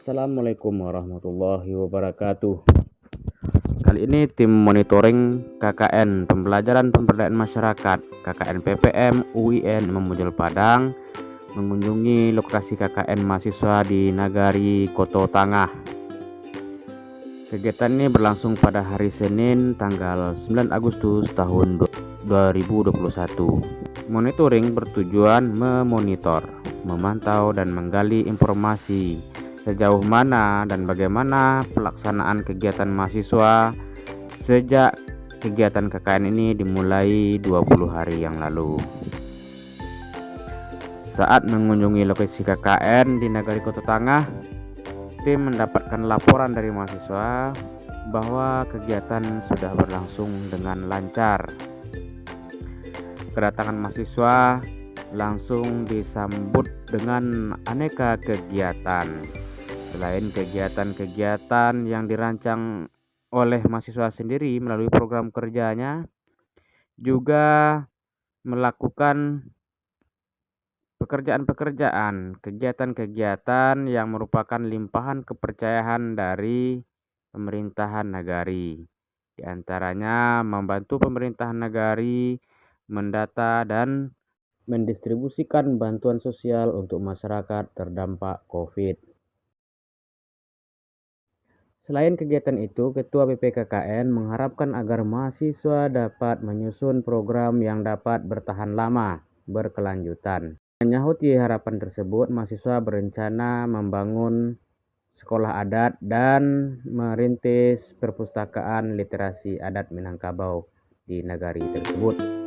Assalamualaikum warahmatullahi wabarakatuh. Kali ini tim monitoring KKN Pembelajaran Pemberdayaan Masyarakat KKN PPM UIN Memujul Padang mengunjungi lokasi KKN mahasiswa di Nagari Koto Tangah. Kegiatan ini berlangsung pada hari Senin tanggal 9 Agustus tahun 2021. Monitoring bertujuan memonitor, memantau dan menggali informasi sejauh mana dan bagaimana pelaksanaan kegiatan mahasiswa sejak kegiatan KKN ini dimulai 20 hari yang lalu. Saat mengunjungi lokasi KKN di Nagari Koto Tangah, tim mendapatkan laporan dari mahasiswa bahwa kegiatan sudah berlangsung dengan lancar. Kedatangan mahasiswa langsung disambut dengan aneka kegiatan. Selain kegiatan-kegiatan yang dirancang oleh mahasiswa sendiri melalui program kerjanya, juga melakukan pekerjaan-pekerjaan, kegiatan-kegiatan yang merupakan limpahan kepercayaan dari pemerintahan Nagari. Di antaranya membantu pemerintahan Nagari mendata dan mendistribusikan bantuan sosial untuk masyarakat terdampak COVID. Selain kegiatan itu, Ketua BPKKN mengharapkan agar mahasiswa dapat menyusun program yang dapat bertahan lama, berkelanjutan. Menyahuti harapan tersebut, mahasiswa berencana membangun sekolah adat dan merintis perpustakaan literasi adat Minangkabau di Nagari tersebut.